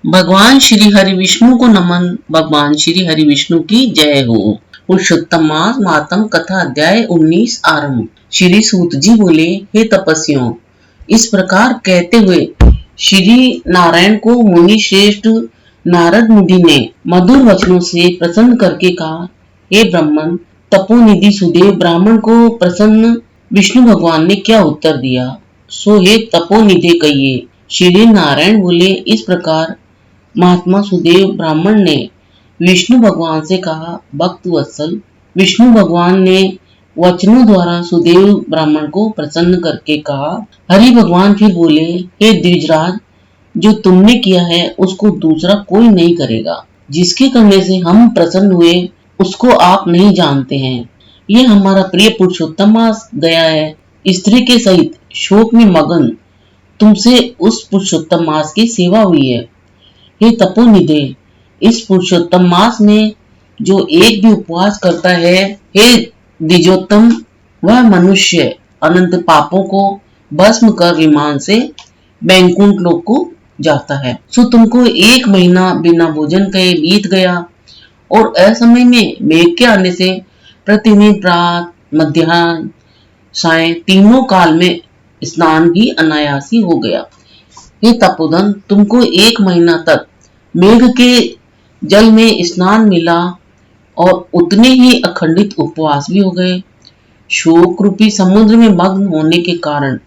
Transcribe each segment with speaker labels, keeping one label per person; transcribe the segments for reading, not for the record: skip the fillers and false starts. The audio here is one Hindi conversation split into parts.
Speaker 1: भगवान श्री हरि विष्णु को नमन। भगवान श्री हरि विष्णु की जय हो। पुरुषोत्तम मास मातम कथा अध्याय 19 आरंभ। श्री सूत जी बोले, हे तपस्वियों, इस प्रकार कहते हुए श्री नारायण को मुनि श्रेष्ठ नारद मुनि ने मधुर वचनों से प्रसन्न करके कहा, हे ब्राह्मण, तपोनिधि सुदेव ब्राह्मण को प्रसन्न विष्णु भगवान ने क्या उत्तर दिया, सो हे तपोनिधि कहिए। श्री नारायण बोले, इस प्रकार महात्मा सुदेव ब्राह्मण ने विष्णु भगवान से कहा, भक्त वत्सल। विष्णु भगवान ने वचनों द्वारा सुदेव ब्राह्मण को प्रसन्न करके कहा। हरि भगवान फिर बोले, हे द्विजराज, जो तुमने किया है उसको दूसरा कोई नहीं करेगा। जिसके करने से हम प्रसन्न हुए उसको आप नहीं जानते हैं। ये हमारा प्रिय पुरुषोत्तम मास गया है। स्त्री के सहित शोक में मगन तुमसे उस पुरुषोत्तम मास की सेवा हुई है। हे तपोनिधे, इस पुरुषोत्तम मास में जो एक भी उपवास करता है, हे द्विजोत्तम, वह मनुष्य अनंत पापों को भस्म कर विमान से वैकुंठ लोक को जाता है। सो तुमको 1 महीना बिना भोजन के बीत गया और असमय में मेघ के आने से प्रतिदिन प्रात मध्याह्न साय तीनों काल में स्नान ही अनायासी हो गया। हे तपोधन, तुमको 1 महीना तक मेघ के जल में स्नान मिला और उतने ही अखंडित उपवास भी हो गए। शोक रूपी समुद्र में मग्न होने के कारण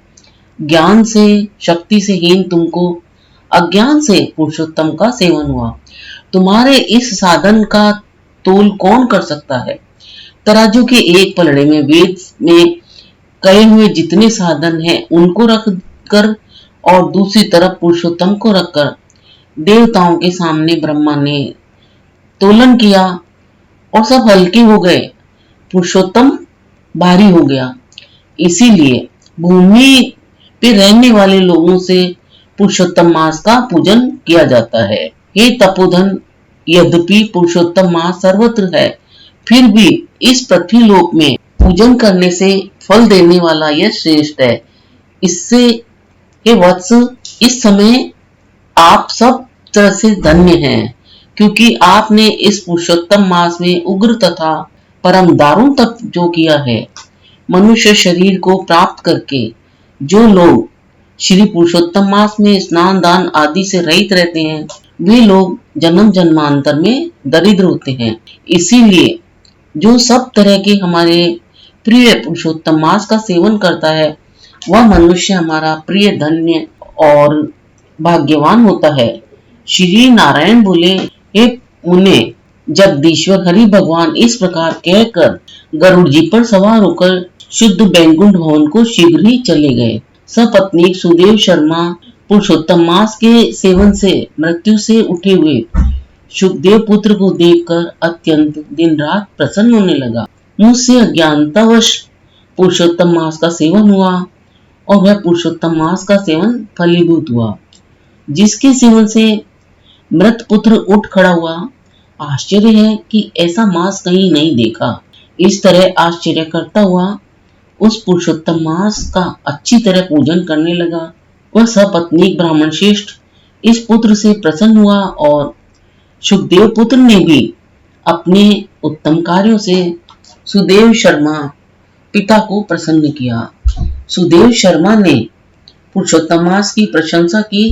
Speaker 1: ज्ञान से शक्ति से हीन तुमको अज्ञान से पुरुषोत्तम का सेवन हुआ। तुम्हारे इस साधन का तोल कौन कर सकता है। तराजू के एक पलड़े में वेद में कहे हुए जितने साधन हैं उनको रख कर और दूसरी तरफ पुरुषोत्तम को रखकर देवताओं के सामने ब्रह्मा ने तोलन किया और सब हल्के हो गए। पुरुषोत्तम भारी हो गया। इसीलिए भूमि पे रहने वाले लोगों से पुरुषोत्तम मास का पूजन किया जाता है। हे तपोधन, यद्यपि पुरुषोत्तम मास सर्वत्र है, फिर भी इस पृथ्वी लोक में पूजन करने से फल देने वाला यह श्रेष्ठ है। इससे हे वत्स, इस समय आप सब तरह से धन्य हैं, क्योंकि आपने इस पुरुषोत्तम मास में उग्र तथा परम दारुण तप जो किया है। मनुष्य शरीर को प्राप्त करके जो लोग श्री पुरुषोत्तम मास में स्नान दान आदि से रहित रहते हैं, वे लोग जन्म जन्मांतर में दरिद्र होते हैं। इसीलिए जो सब तरह के हमारे प्रिय पुरुषोत्तम मास का सेवन करता है, वह मनुष्य हमारा प्रिय धन्य और भाग्यवान होता है। श्री नारायण बोले, हे मुने, जगदीश्वर हरि भगवान इस प्रकार कहकर गरुड़ जी पर सवार होकर शुद्ध वैकुंठ भवन को शीघ्र ही चले गए। सपत्नीक सुदेव शर्मा पुरुषोत्तम मास के सेवन से मृत्यु से उठे हुए सुखदेव पुत्र को देखकर अत्यंत दिन रात प्रसन्न होने लगा। मुझसे अज्ञानतावश पुरुषोत्तम मास का सेवन हुआ और वह पुरुषोत्तम मास का सेवन फलीभूत हुआ, जिसके सेवन से मृत पुत्र उठ खड़ा हुआ। आश्चर्य है कि ऐसा मास कहीं नहीं देखा। इस तरह आश्चर्य करता हुआ उस पुरुषोत्तम मास का अच्छी तरह पूजन करने लगा। वह सपत्नीक ब्राह्मण श्रेष्ठ इस पुत्र से प्रसन्न हुआ और सुखदेव पुत्र ने भी अपने उत्तम कार्यों से सुदेव शर्मा पिता को प्रसन्न किया। सुदेव शर्मा ने पुरुषोत्तम मास की प्रशंसा की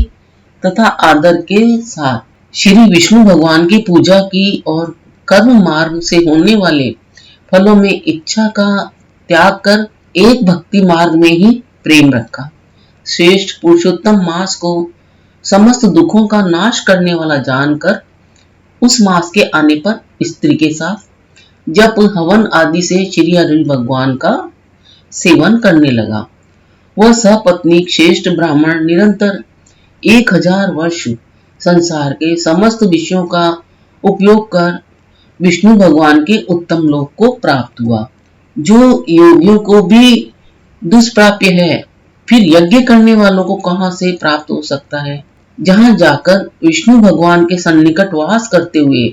Speaker 1: तथा आदर के साथ श्री विष्णु भगवान की पूजा की और कर्म मार्ग से होने वाले फलों में इच्छा का त्याग कर एक भक्ति मार्ग में ही प्रेम रखा। श्रेष्ठ पुरुषोत्तम मास को समस्त दुखों का नाश करने वाला जानकर उस मास के आने पर स्त्री के साथ जप हवन आदि से श्री हरि भगवान का सेवन करने लगा। वह सपत्नीक श्रेष्ठ ब्राह्मण निरंतर 1000 वर्ष संसार के समस्त विषयों का उपयोग कर विष्णु भगवान के उत्तम लोक को प्राप्त हुआ, जो योगियों को भी दुष्प्राप्य है। फिर यज्ञ करने वालों को कहां से प्राप्त हो सकता है। जहां जाकर विष्णु भगवान के सन्निकट वास करते हुए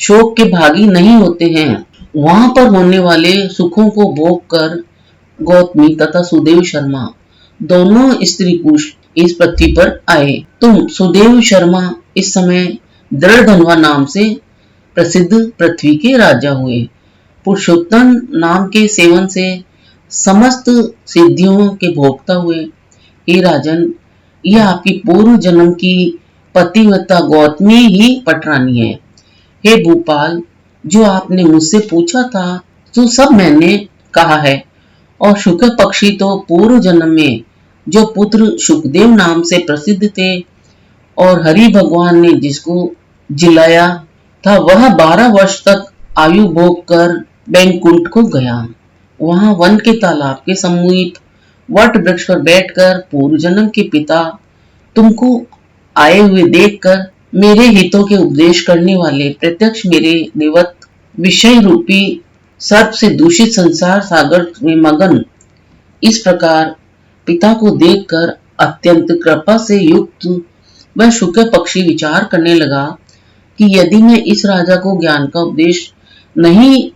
Speaker 1: शोक के भागी नहीं होते हैं, वहां पर होने वाले सुखों को भोग कर गौतमी तथा सुदेव शर्मा दोनों स्त्री पुरुष इस पृथ्वी पर आए। तुम सुदेव शर्मा इस समय दृढ़धनवा नाम से प्रसिद्ध पृथ्वी के राजा हुए। पुरुषोत्तम नाम के सेवन से समस्त सिद्धियों के भोक्ता हुए। हे राजन, यह आपकी पूर्व जन्म की पतिव्रता गौतमी ही पटरानी है। हे भूपाल, जो आपने मुझसे पूछा था तो सब मैंने कहा है। और शुक्र पक्षी तो पूर्व जन्म में जो पुत्र शुकदेव नाम से प्रसिद्ध थे और हरि भगवान ने जिसको जिलाया था, वह 12 वर्ष तक आयु भोग कर बैंकुंठ को गया। वहां वन के तालाब के समीप वट वृक्ष पर बैठकर पूर्व जन्म के पिता तुमको आए हुए देखकर मेरे हितों के उपदेश करने वाले प्रत्यक्ष मेरे निवत विषय रूपी सर्प से दूषित संसार सागर में मगन इस प्रकार पिता को देखकर अत्यंत कृपा से युक्त वह शुक्र पक्षी विचार करने लगा कि यदि मैं इस राजा को ज्ञान का उपदेश नहीं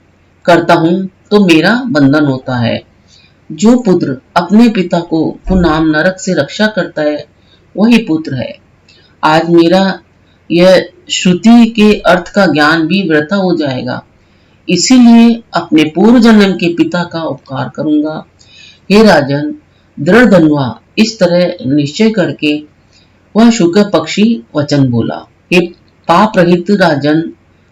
Speaker 1: करता हूं तो मेरा बंधन होता है। जो पुत्र अपने पिता को पुनाम नरक से रक्षा करता है वही पुत्र है। आज मेरा यह श्रुति के अर्थ का ज्ञान भी वृथा हो जाएगा, इसीलिए अपने पूर्व जन्म के पिता का उपकार करूंगा। हे राजन, दृढ़धनवा इस तरह निश्चय करके वह शुक्र पक्षी वचन बोला। हे पाप रहित राजन,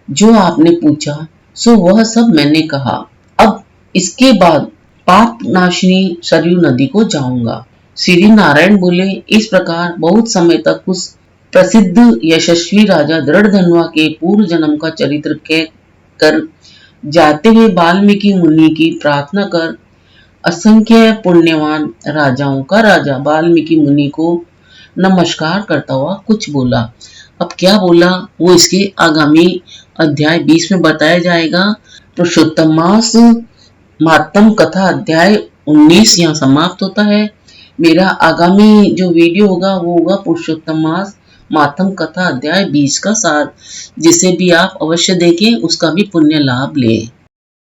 Speaker 1: जो आपने पूछा सो वह सब मैंने कहा। अब इसके बाद पाप नाशिनी सरयू नदी को जाऊंगा। श्री नारायण बोले। इस प्रकार बहुत समय तक उस प्रसिद्ध यशस्वी राजा दृढ़धनवा के पूर्व जन्म का चरित्र कह कर जाते हुए वाल्मीकि मुनि की प्रार्थना कर असंख्य पुण्यवान राजाओं का राजा वाल्मीकि मुनि को नमस्कार करता हुआ कुछ बोला। अब क्या बोला वो इसके आगामी अध्याय 20 में बताया जाएगा। पुरुषोत्तम मास मातम कथा अध्याय 19 यहाँ समाप्त होता है। मेरा आगामी जो वीडियो होगा वो होगा पुरुषोत्तम मास मातम कथा अध्याय 20 का सार, जिसे भी आप अवश्य देखें, उसका भी पुण्य लाभ लें।